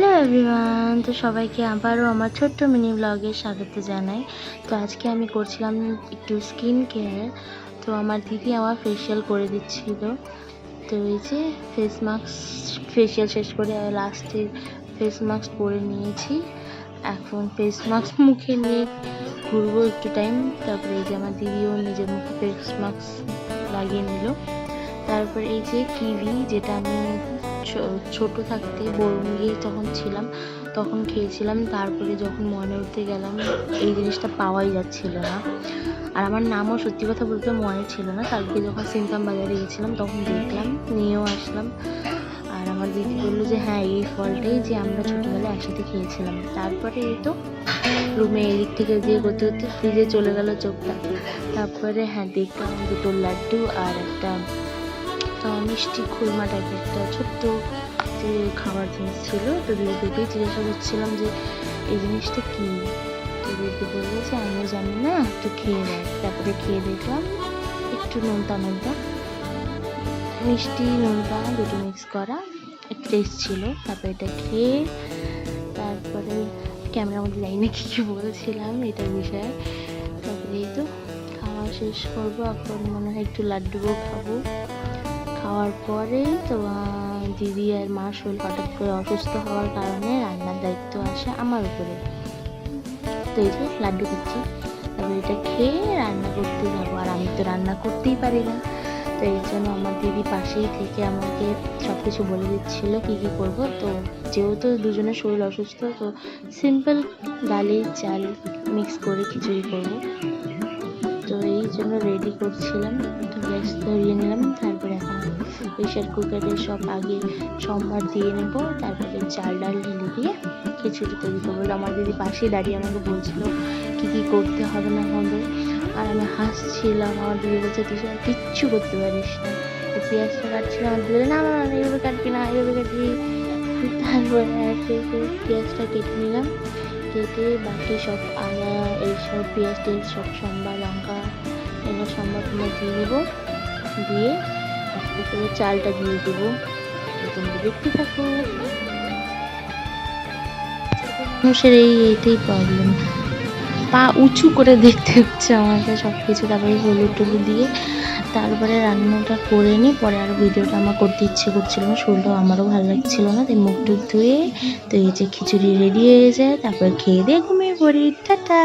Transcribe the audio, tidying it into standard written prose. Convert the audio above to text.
Hello everyone, তো সবাইকে আবারও আমার ছোট্ট মিনি ব্লগে স্বাগত জানাই। তো আজকে আমি করছিলাম একটু স্কিন কেয়ার। তো আমার দিদি আমার ফেসিয়াল করে দিচ্ছিল। তো এই যে ফেস মাস্ক, ফেসিয়াল শেষ করে লাস্টে ফেস মাস্ক পরে নিয়েছি। এখন ফেস মাস্ক মুখে নিয়ে ঘুরবো একটু টাইম। তারপরে এই যে আমার দিদিও নিজের মুখে ফেস মাস্ক লাগিয়ে নিল। তারপর এই যে কিউই, যেটা আমি ছোট থাকতে বোরঙ্গি যখন ছিলাম তখন খেয়েছিলাম। তারপরে যখন মনে উঠতে গেলাম এই জিনিসটা পাওয়াই যাচ্ছিল না, আর আমার নামও সত্যি কথা বলতে মনে ছিল না। তারপরে যখন সিমটাম বাজারে গেছিলাম তখন দেখলাম, নিয়েও আসলাম। আর আমার দিদি বললো যে হ্যাঁ, এই ফলটাই যে আমরা ছোটোবেলায় একসাথে খেয়েছিলাম। তারপরে এই তো রুমে এদিক থেকে দিয়ে করতে করতে ফ্রিজে চলে গেল চোখটা। তারপরে হ্যাঁ, দেখলাম দুটো লাড্ডু আর একটা মিষ্টি খুরমা টাইপের একটা ছোট্ট যে খাবার জিনিস ছিল। তো দিদিকে জিজ্ঞাসা করছিলাম যে এই জিনিসটা কী। তো দিদি বললো যে আমিও জানি না, একটু খেয়ে দেয়। তারপরে খেয়ে দেখলাম একটু নোনতা নোনতা, মিষ্টি নোনতা দুটো মিক্স করা টেস্ট ছিল। তারপরে এটা খেয়ে তারপরে ক্যামেরার মধ্যে জানি না কী কী বলছিলাম এটার বিষয়ে। তারপরে এই তো খাওয়া শেষ করবো, এখন মনে হয় একটু লাড্ডুও খাবো। খাওয়ার পরে তো দিদি আর মা শরীর হঠাৎ করে অসুস্থ হওয়ার কারণে রান্নার দায়িত্ব আসে আমার উপরে। তো এই যে লাড্ডু খাচ্ছি, তারপরে এটা খেয়ে রান্না করতে যাবো। আর আমি তো রান্না করতেই পারি না, তো এই জন্য আমার দিদি পাশেই থেকে আমাকে সব কিছু বলে দিচ্ছিলো কী কী করবো। তো যেহেতু দুজনের শরীর অসুস্থ, তো সিম্পল ডালি চাল মিক্স করে খিচুড়ি করবো। তো এই জন্য রেডি করছিলাম। তো গ্যাস ধরিয়ে নিলাম। তারপরে এখন প্রেশার কুকারে সব আগে সম্বার দিয়ে নেব, তারপরে চাল ডাল ঢেলে দিয়ে খিচুড়ি তৈরি করবো। আমার দিদি পাশেই দাঁড়িয়ে আমাকে বলছিল কী কী করতে হবে না হবে, আর আমি হাসছিলাম। আমার দিদি বলছে তুই কিচ্ছু করতে পারিস না। তো পেঁয়াজটা কাটছিলাম, আমার দিদি না না এইভাবে কাটবি না, এইভাবে কাটবি। তারপরে পেঁয়াজটা কেটে নিলাম, কেটে বাকি সব আদা এইসব পেঁয়াজ টেয়াজ সব সম্বার লঙ্কা এগুলো সম্বার দিয়ে দেবো। দিয়ে উপরে চালটা দিয়ে দেবো। তোমরা দেখতে থাকো। মানুষের এইটাই প্রবলেম, পা উঁচু করে দেখতে হচ্ছে আমাকে সব কিছু। তারপরে হলুদ টলুদ দিয়ে তারপরে রান্নাটা করে নিই। পরে আর ভিডিওটা আমার করতে ইচ্ছে করছিল না, শরীরটাও আমারও ভালো লাগছিল না। তাই মুখ টুক ধুয়ে তো এই যে খিচুড়ি রেডি হয়ে যায়। তারপর খেয়ে দিয়ে ঘুমিয়ে পড়ি। টাটা।